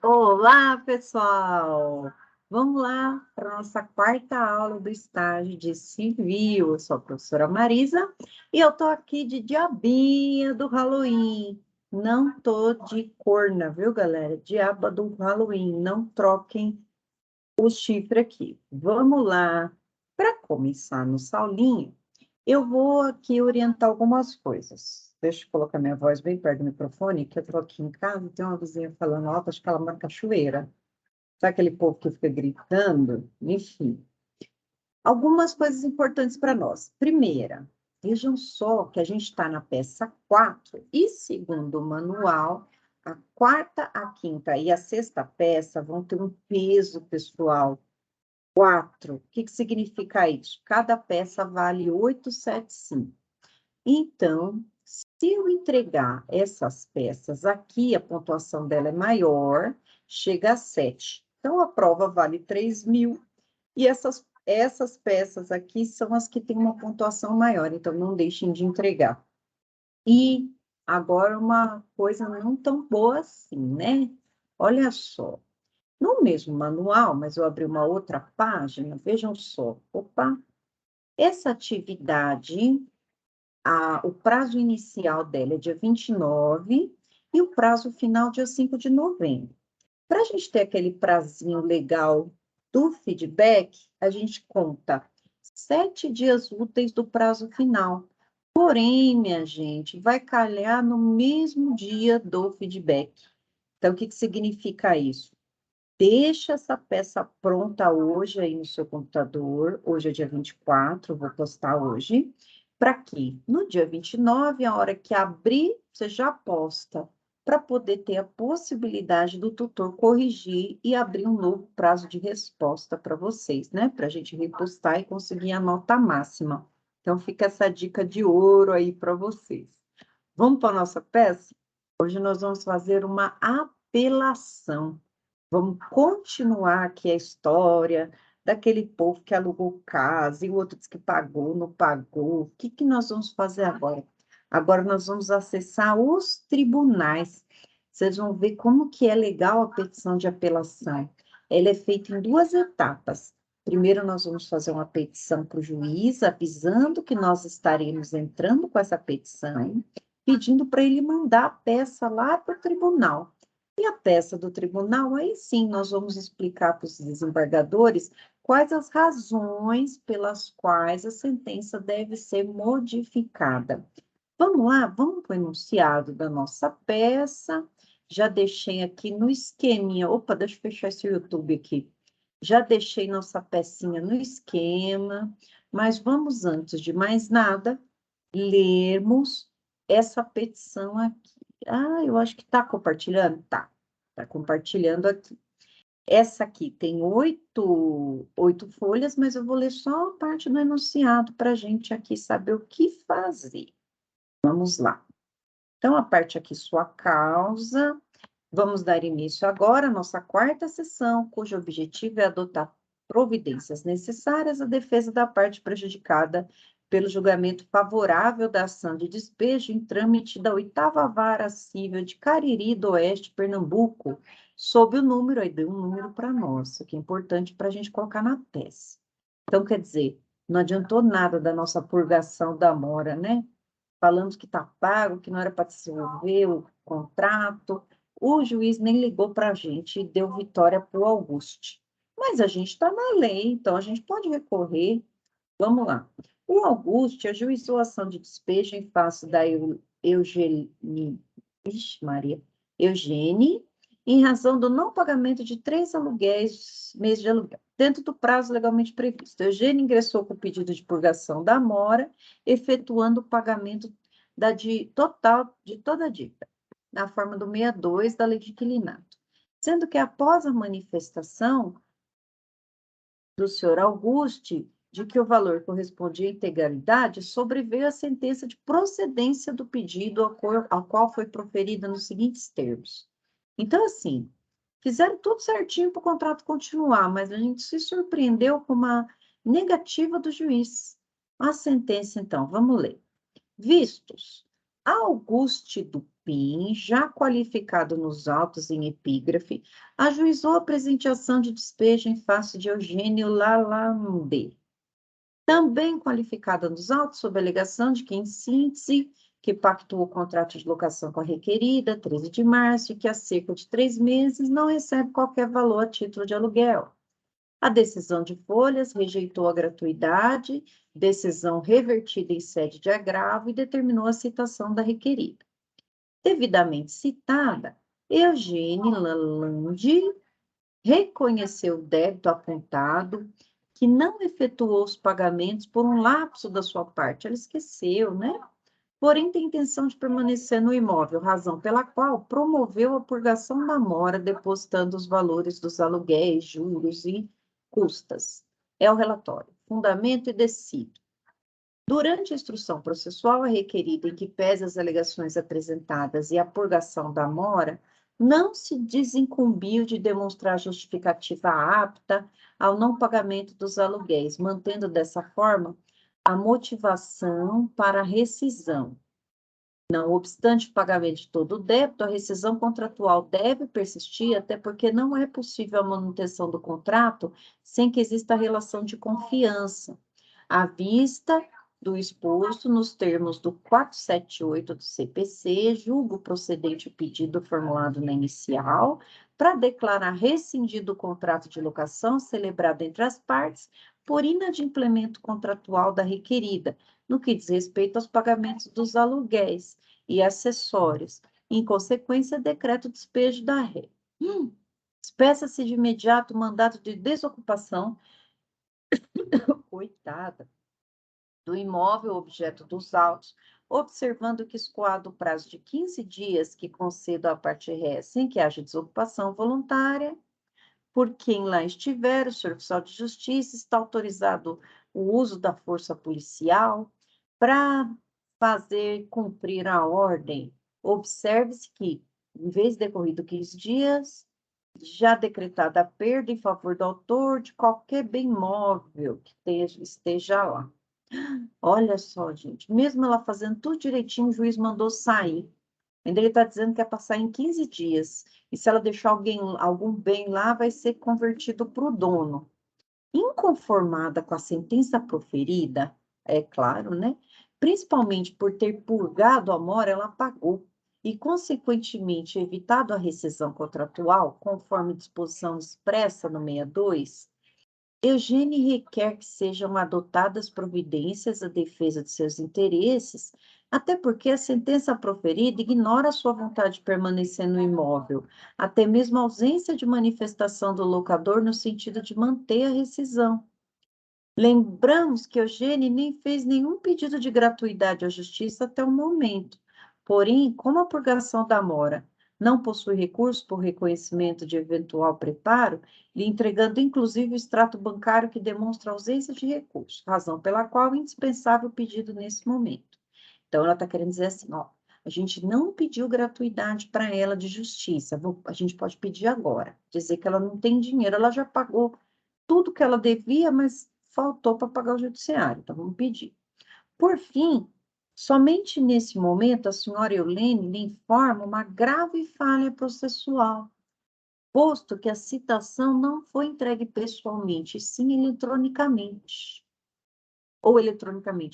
Olá, pessoal! Vamos lá para a nossa quarta aula do estágio de civil. Eu sou a professora Marisa e eu tô aqui de diabinha do Halloween. Não tô de corna, viu, galera? Diaba do Halloween. Não troquem o chifre aqui. Vamos lá. Para começar no saulinho, eu vou aqui orientar algumas coisas. Deixa eu colocar minha voz bem perto do microfone, que eu estou aqui em casa, tem uma vizinha falando alto, acho que ela mora na cachoeira. Sabe aquele povo que fica gritando? Enfim. Algumas coisas importantes para nós. Primeira, vejam só que a gente está na peça 4 e segundo o manual, a quarta, a quinta e a sexta peça vão ter um peso pessoal 4. O que significa isso? Cada peça vale 875. Então, se eu entregar essas peças aqui, a pontuação dela é maior, chega a 7. Então, a prova vale 3.000. E essas peças aqui são as que têm uma pontuação maior, então não deixem de entregar. E agora uma coisa não tão boa assim, né? Olha só. No mesmo manual, mas eu abri uma outra página, vejam só. Opa! Essa atividade, o prazo inicial dela é dia 29 e o prazo final dia 5 de novembro. Para a gente ter aquele prazinho legal do feedback, a gente conta 7 dias úteis do prazo final. Porém, minha gente, vai calhar no mesmo dia do feedback. Então, o que significa isso? Deixa essa peça pronta hoje aí no seu computador. Hoje é dia 24, vou postar hoje. Para que no dia 29, a hora que abrir, você já posta, para poder ter a possibilidade do tutor corrigir e abrir um novo prazo de resposta para vocês, né? Para a gente repostar e conseguir a nota máxima. Então, fica essa dica de ouro aí para vocês. Vamos para a nossa peça? Hoje nós vamos fazer uma apelação. Vamos continuar aqui a história daquele povo que alugou casa e o outro disse que pagou, não pagou. O que nós vamos fazer agora? Agora nós vamos acessar os tribunais. Vocês vão ver como que é legal a petição de apelação. Ela é feita em 2 etapas. Primeiro, nós vamos fazer uma petição para o juiz, avisando que nós estaremos entrando com essa petição, pedindo para ele mandar a peça lá para o tribunal. E a peça do tribunal, aí sim, nós vamos explicar para os desembargadores quais as razões pelas quais a sentença deve ser modificada. Vamos lá, vamos para o enunciado da nossa peça. Já deixei aqui no esqueminha. Opa, deixa eu fechar esse YouTube aqui. Já deixei nossa pecinha no esquema, mas vamos, antes de mais nada, lermos essa petição aqui. Ah, eu acho que está compartilhando? Tá compartilhando aqui. Essa aqui tem 8 folhas, mas eu vou ler só a parte do enunciado para a gente aqui saber o que fazer. Vamos lá. Então, a parte aqui, sua causa. Vamos dar início agora à nossa quarta sessão, cujo objetivo é adotar providências necessárias à defesa da parte prejudicada pelo julgamento favorável da ação de despejo em trâmite da 8ª Vara Civil de Cariri do Oeste, Pernambuco, sob o número, aí deu um número para nós, que é importante para a gente colocar na peça. Então, quer dizer, não adiantou nada da nossa purgação da mora, né? Falamos que está pago, que não era para desenvolver o contrato. O juiz nem ligou para a gente e deu vitória para o Auguste. Mas a gente está na lei, então a gente pode recorrer. Vamos lá. O Auguste ajuizou a ação de despejo em face da Eugênie, em razão do não pagamento de 3 meses de aluguel, dentro do prazo legalmente previsto. Eugênie ingressou com o pedido de purgação da mora, efetuando o pagamento total de toda a dívida, na forma do 62 da Lei de Inquilinato. Sendo que após a manifestação do senhor Auguste de que o valor correspondia à integralidade, sobreveio a sentença de procedência do pedido ao qual foi proferida nos seguintes termos. Então, assim, fizeram tudo certinho para o contrato continuar, mas a gente se surpreendeu com uma negativa do juiz. A sentença, então, vamos ler. Vistos Auguste do PIN, já qualificado nos autos em epígrafe, ajuizou a presentiação de despejo em face de Eugênio Lalande, também qualificada nos autos sob a alegação de que, em síntese, que pactuou o contrato de locação com a requerida, 13 de março, e que há cerca de 3 meses não recebe qualquer valor a título de aluguel. A decisão de folhas rejeitou a gratuidade, decisão revertida em sede de agravo e determinou a citação da requerida. Devidamente citada, Eugênia Lalande reconheceu o débito apontado, que não efetuou os pagamentos por um lapso da sua parte. Ela esqueceu, né? Porém, tem intenção de permanecer no imóvel, razão pela qual promoveu a purgação da mora, depositando os valores dos aluguéis, juros e custas. É o relatório. Fundamento e decido. Durante a instrução processual, a requerida, em que pese as alegações apresentadas e a purgação da mora, não se desincumbiu de demonstrar justificativa apta ao não pagamento dos aluguéis, mantendo dessa forma a motivação para a rescisão. Não obstante o pagamento de todo o débito, a rescisão contratual deve persistir, até porque não é possível a manutenção do contrato sem que exista relação de confiança, à vista do exposto nos termos do 478 do CPC, julgo procedente o pedido formulado na inicial para declarar rescindido o contrato de locação celebrado entre as partes por inadimplemento contratual da requerida, no que diz respeito aos pagamentos dos aluguéis e acessórios. Em consequência, decreto o despejo da ré. Despeça-se de imediato o mandato de desocupação, coitada, do imóvel objeto dos autos, observando que escoado o prazo de 15 dias que concedo à parte ré sem que haja desocupação voluntária, por quem lá estiver, o Senhor Oficial de Justiça está autorizado o uso da força policial para fazer cumprir a ordem. Observe-se que, em vez de decorrido 15 dias, já decretada a perda em favor do autor de qualquer bem móvel que esteja lá. Olha só, gente, mesmo ela fazendo tudo direitinho, o juiz mandou sair. Ainda ele está dizendo que é passar em 15 dias. E se ela deixar algum bem lá, vai ser convertido para o dono. Inconformada com a sentença proferida, é claro, né? Principalmente por ter purgado a mora, ela pagou. E, consequentemente, evitado a rescisão contratual, conforme disposição expressa no 62, Eugênia requer que sejam adotadas providências à defesa de seus interesses, até porque a sentença proferida ignora sua vontade de permanecer no imóvel, até mesmo a ausência de manifestação do locador no sentido de manter a rescisão. Lembramos que Eugênia nem fez nenhum pedido de gratuidade à justiça até o momento. Porém, como a purgação da mora não possui recurso por reconhecimento de eventual preparo, lhe entregando inclusive o extrato bancário que demonstra ausência de recurso, razão pela qual é indispensável o pedido nesse momento. Então, ela está querendo dizer assim, ó, a gente não pediu gratuidade para ela de justiça, a gente pode pedir agora, dizer que ela não tem dinheiro, ela já pagou tudo que ela devia, mas faltou para pagar o judiciário, então vamos pedir. Por fim, somente nesse momento, a senhora Eulene lhe informa uma grave falha processual, posto que a citação não foi entregue pessoalmente, sim eletronicamente,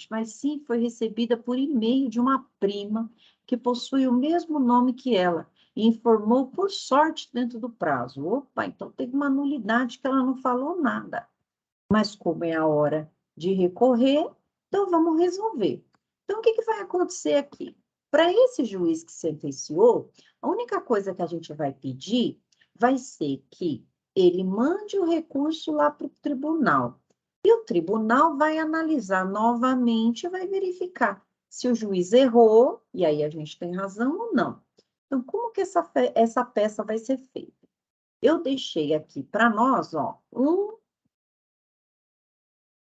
mas sim foi recebida por e-mail de uma prima que possui o mesmo nome que ela, e informou por sorte dentro do prazo. Opa, então teve uma nulidade que ela não falou nada. Mas como é a hora de recorrer, então vamos resolver. Então, o que vai acontecer aqui? Para esse juiz que sentenciou, a única coisa que a gente vai pedir vai ser que ele mande o recurso lá para o tribunal. E o tribunal vai analisar novamente, vai verificar se o juiz errou, e aí a gente tem razão ou não. Então, como que essa peça vai ser feita? Eu deixei aqui para nós, ó, como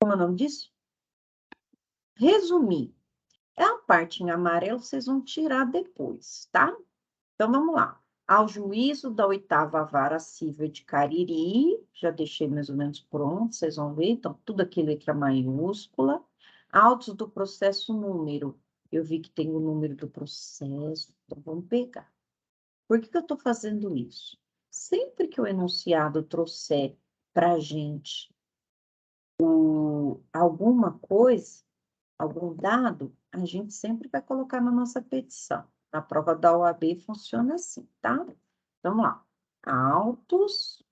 é o nome disso? Resumir. É a parte em amarelo, vocês vão tirar depois, tá? Então, vamos lá. Ao juízo da 8ª Vara Civil de Cariri, já deixei mais ou menos pronto, vocês vão ver, então, tudo aqui letra maiúscula. Autos do processo número eu vi que tem o número do processo, então vamos pegar. Por que eu estou fazendo isso? Sempre que o enunciado trouxer para a gente alguma coisa, algum dado, a gente sempre vai colocar na nossa petição. Na prova da OAB funciona assim, tá? Vamos lá. Autos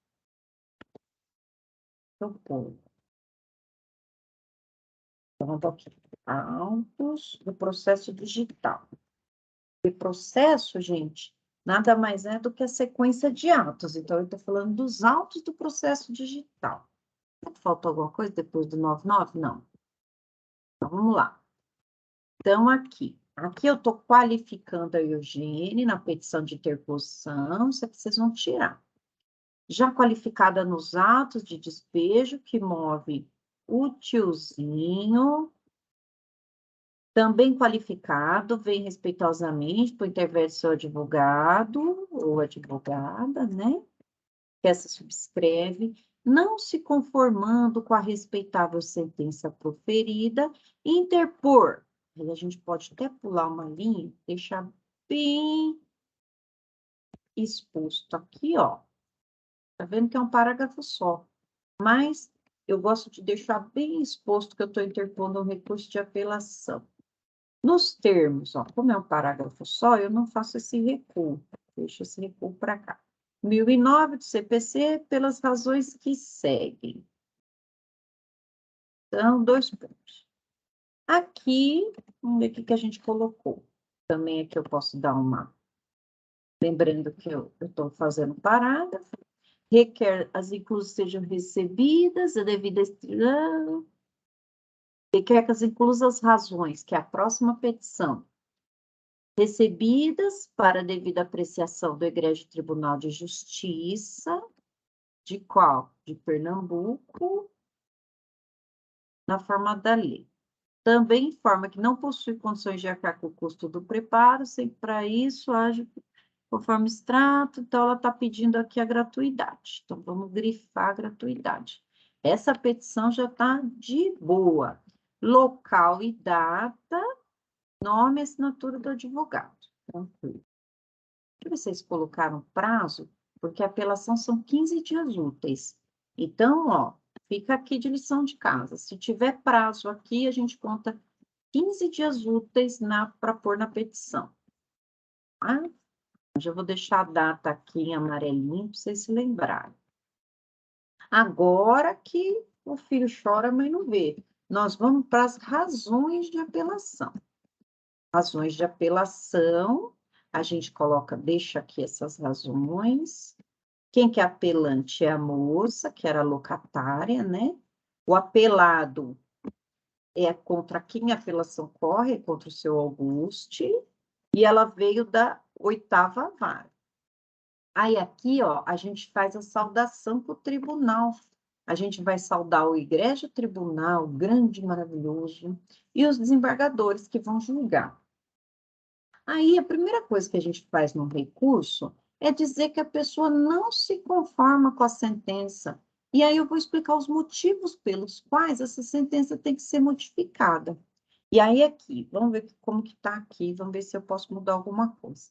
do povo. Então, vamos aqui. Autos do processo digital. E processo, gente, nada mais é do que a sequência de atos. Então, eu estou falando dos autos do processo digital. Falta alguma coisa depois do 99? Não. Então, vamos lá. Então, aqui eu estou qualificando a Eugênia na petição de interposição, isso aqui vocês vão tirar. Já qualificada nos atos de despejo, que move o tiozinho. Também qualificado, vem respeitosamente por intermédio do seu advogado ou advogada, né? Que essa subscreve, não se conformando com a respeitável sentença proferida, interpor. Aí a gente pode até pular uma linha, deixar bem exposto aqui, ó. Tá vendo que é um parágrafo só, mas eu gosto de deixar bem exposto que eu estou interpondo um recurso de apelação. Nos termos, ó, como é um parágrafo só, eu não faço esse recuo, deixo esse recuo para cá. 1009 do CPC, pelas razões que seguem. Então, 2 pontos. Aqui, vamos ver o que a gente colocou. Também aqui eu posso dar uma... Lembrando que eu estou fazendo parágrafo. Requer as inclusas sejam recebidas, a devida... Requer que as inclusas razões, que é a próxima petição, recebidas para devida apreciação do Egrégio Tribunal de Justiça, de qual? De Pernambuco, na forma da lei. Também informa que não possui condições de arcar com o custo do preparo, sempre para isso age conforme extrato, então ela está pedindo aqui a gratuidade. Então, vamos grifar a gratuidade. Essa petição já está de boa. Local e data, nome e assinatura do advogado. Tranquilo. Vocês colocaram prazo, porque a apelação são 15 dias úteis. Então, ó, fica aqui de lição de casa. Se tiver prazo aqui, a gente conta 15 dias úteis para pôr na petição. Tá? Já vou deixar a data aqui em amarelinho para vocês se lembrarem. Agora que o filho chora, a mãe não vê. Nós vamos para as razões de apelação. Razões de apelação, a gente coloca, deixa aqui essas razões. Quem que é apelante é a moça, que era locatária, né? O apelado é contra quem a apelação corre, é contra o seu Auguste, e ela veio da 8ª vara. Aí aqui, ó, a gente faz a saudação para o tribunal. A gente vai saudar o Egrégio Tribunal, grande e maravilhoso, e os desembargadores que vão julgar. Aí, a primeira coisa que a gente faz no recurso é dizer que a pessoa não se conforma com a sentença. E aí eu vou explicar os motivos pelos quais essa sentença tem que ser modificada. E aí aqui, vamos ver como que está aqui, vamos ver se eu posso mudar alguma coisa.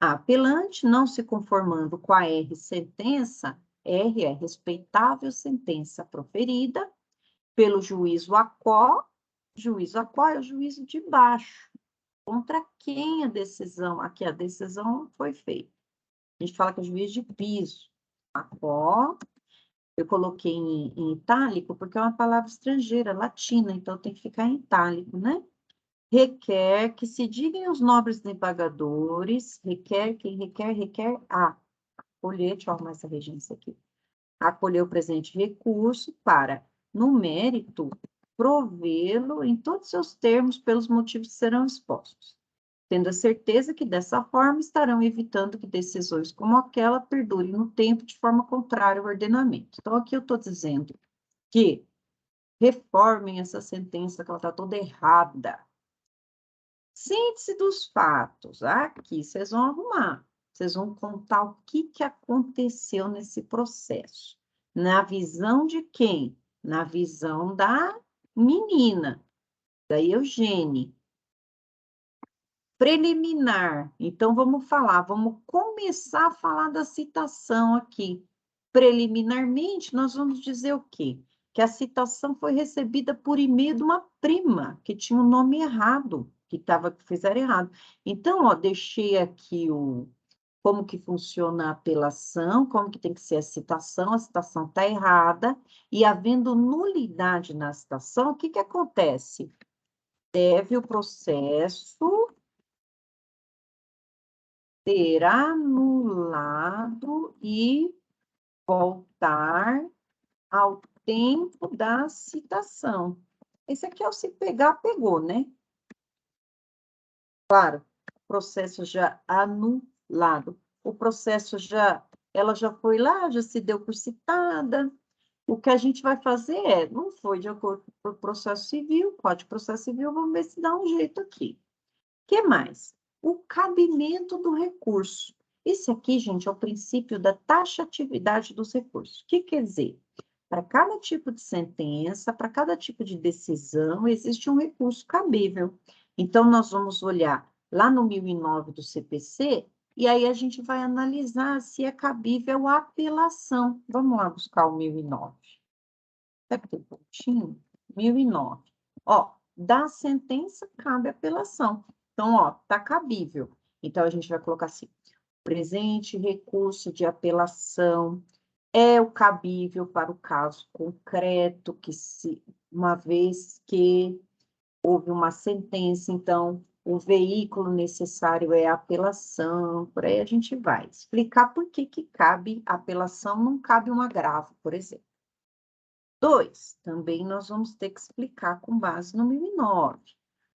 A apelante não se conformando com a R sentença, R é respeitável sentença proferida pelo juízo ACO é o juízo de baixo. Contra quem a decisão? Aqui a decisão foi feita. A gente fala que é juiz de piso. ACO, eu coloquei em itálico porque é uma palavra estrangeira, latina, então tem que ficar em itálico, né? Requer que se digam os nobres desembargadores, quem requer acolher, deixa eu arrumar essa regência aqui, acolher o presente recurso para, no mérito, provê-lo em todos os seus termos pelos motivos que serão expostos, tendo a certeza que dessa forma estarão evitando que decisões como aquela perdurem no tempo de forma contrária ao ordenamento. Então, aqui eu estou dizendo que reformem essa sentença, que ela está toda errada. Síntese dos fatos. Aqui vocês vão arrumar. Vocês vão contar o que aconteceu nesse processo. Na visão de quem? Na visão da menina, da Eugênia. Preliminar. Então, vamos começar a falar da citação aqui. Preliminarmente, nós vamos dizer o quê? Que a citação foi recebida por e-mail de uma prima, que tinha o nome errado, que fizeram errado. Então, ó, deixei aqui como que funciona a apelação, como que tem que ser a citação está errada, e havendo nulidade na citação, o que que acontece? Deve o processo ser anulado e voltar ao tempo da citação. Esse aqui é o se pegar, pegou, né? Claro, processo já anulado. O processo ela já foi lá, já se deu por citada. O que a gente vai fazer não foi de acordo com o processo civil, Código de Processo Civil, vamos ver se dá um jeito aqui. O que mais? O cabimento do recurso. Esse aqui, gente, é o princípio da taxatividade dos recursos. O que quer dizer? Para cada tipo de sentença, para cada tipo de decisão, existe um recurso cabível. Então, nós vamos olhar lá no 1009 do CPC, e aí a gente vai analisar se é cabível a apelação. Vamos lá buscar o 1009. Deve ter pontinho? 1009. Ó, da sentença cabe apelação. Então, ó, tá cabível. Então, a gente vai colocar assim: presente recurso de apelação é o cabível para o caso concreto, uma vez que houve uma sentença, então, o veículo necessário é a apelação, por aí a gente vai explicar por que que cabe apelação, não cabe um agravo, por exemplo. 2, também nós vamos ter que explicar com base no 1009.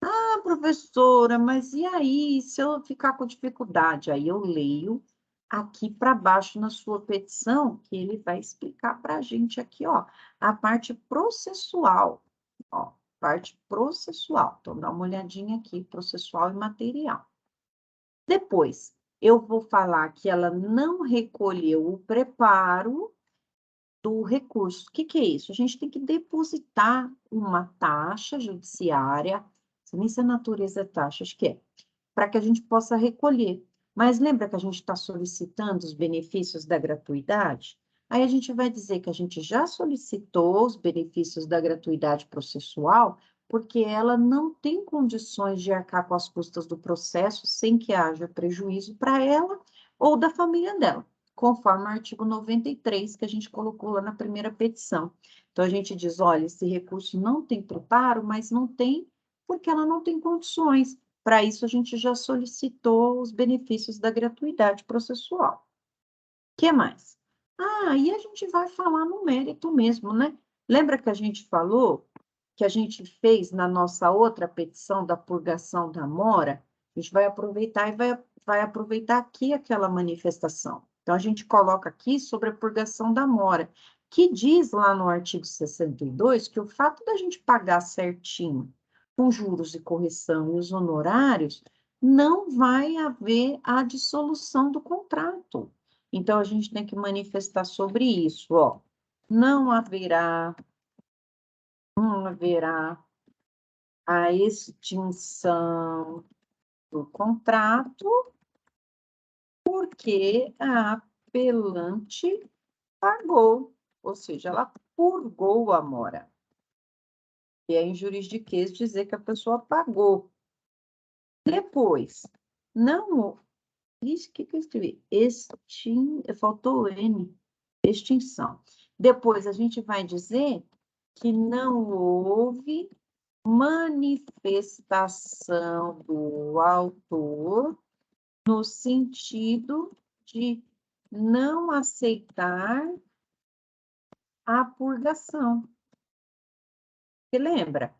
Ah, professora, mas e aí, se eu ficar com dificuldade? Aí eu leio aqui para baixo na sua petição, que ele vai explicar para a gente aqui, ó, a parte processual, ó, parte processual. Então, dá uma olhadinha aqui, processual e material. Depois, eu vou falar que ela não recolheu o preparo do recurso. O que que é isso? A gente tem que depositar uma taxa judiciária, nem se a natureza é taxa, acho que é, para que a gente possa recolher. Mas lembra que a gente está solicitando os benefícios da gratuidade? Aí a gente vai dizer que a gente já solicitou os benefícios da gratuidade processual, porque ela não tem condições de arcar com as custas do processo sem que haja prejuízo para ela ou da família dela, conforme o artigo 93 que a gente colocou lá na primeira petição. Então, a gente diz, olha, esse recurso não tem preparo, mas não tem porque ela não tem condições. Para isso, a gente já solicitou os benefícios da gratuidade processual. O que mais? Ah, e a gente vai falar no mérito mesmo, né? Lembra que a gente falou que a gente fez na nossa outra petição da purgação da mora? A gente vai aproveitar e vai aproveitar aqui aquela manifestação. Então, a gente coloca aqui sobre a purgação da mora, que diz lá no artigo 62 que o fato da gente pagar certinho, com juros e correção e os honorários, não vai haver a dissolução do contrato. Então, a gente tem que manifestar sobre isso, ó. Não haverá a extinção do contrato porque a apelante pagou, ou seja, ela purgou a mora. E é em juridiquês dizer que a pessoa pagou. Depois, não... Isso, o que eu escrevi? Faltou o N. Extinção. Depois, a gente vai dizer que não houve manifestação do autor no sentido de não aceitar a purgação. Você lembra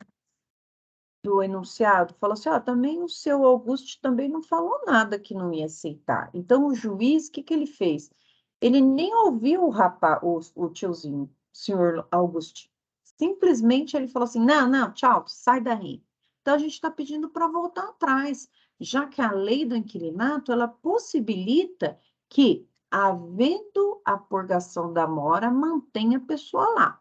do enunciado? Falou assim, ó, também o seu Augusto também não falou nada que não ia aceitar. Então, o juiz, o que que ele fez? Ele nem ouviu o rapaz, o tiozinho, o senhor Augusto. Simplesmente ele falou assim, não, não, tchau, sai daí. Então, a gente está pedindo para voltar atrás, já que a lei do inquilinato, ela possibilita que, havendo a purgação da mora, mantenha a pessoa lá.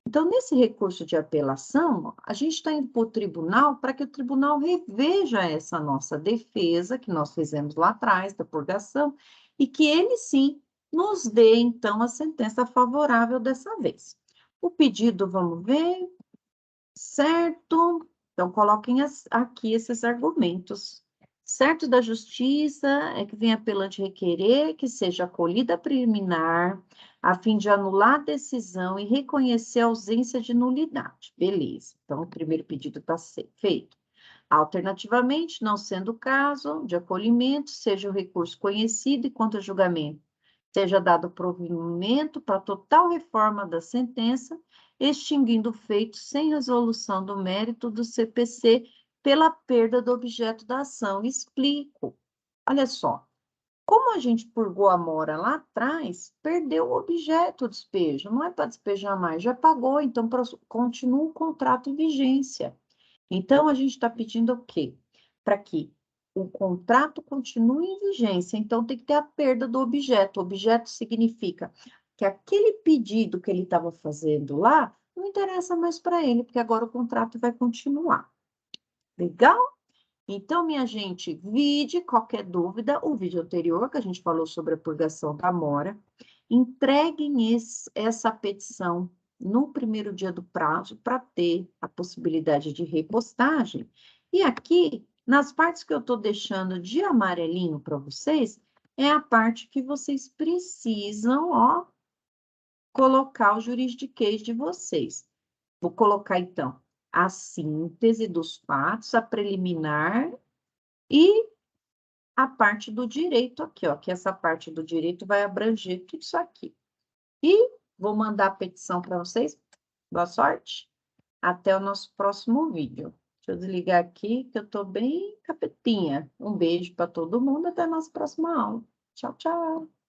Então, nesse recurso de apelação, a gente está indo para o tribunal para que o tribunal reveja essa nossa defesa, que nós fizemos lá atrás, da purgação, e que ele sim nos dê, então, a sentença favorável dessa vez. O pedido, vamos ver, certo? Então, coloquem aqui esses argumentos. Certo da justiça é que vem apelante requerer que seja acolhida a preliminar, a fim de anular a decisão e reconhecer a ausência de nulidade. Beleza. Então, o primeiro pedido está feito. Alternativamente, não sendo o caso de acolhimento, seja o recurso conhecido e quanto a julgamento seja dado provimento para total reforma da sentença, extinguindo o feito sem resolução do mérito do CPC pela perda do objeto da ação. Explico. Olha só, como a gente purgou a mora lá atrás, perdeu o objeto do despejo, não é para despejar mais, já pagou, então continua o contrato em vigência. Então, a gente está pedindo o quê? Para que o contrato continue em vigência, então tem que ter a perda do objeto. O objeto significa que aquele pedido que ele estava fazendo lá não interessa mais para ele, porque agora o contrato vai continuar. Legal? Então, minha gente, vide qualquer dúvida, o vídeo anterior que a gente falou sobre a purgação da mora, entreguem essa petição no primeiro dia do prazo para ter a possibilidade de repostagem. E aqui, nas partes que eu estou deixando de amarelinho para vocês, é a parte que vocês precisam, ó, colocar o juridiquês de vocês. Vou colocar, então, a síntese dos fatos, a preliminar e a parte do direito aqui, ó, que essa parte do direito vai abranger tudo isso aqui. E vou mandar a petição para vocês. Boa sorte. Até o nosso próximo vídeo. Deixa eu desligar aqui, que eu tô bem capetinha. Um beijo para todo mundo, até a nossa próxima aula. Tchau, tchau.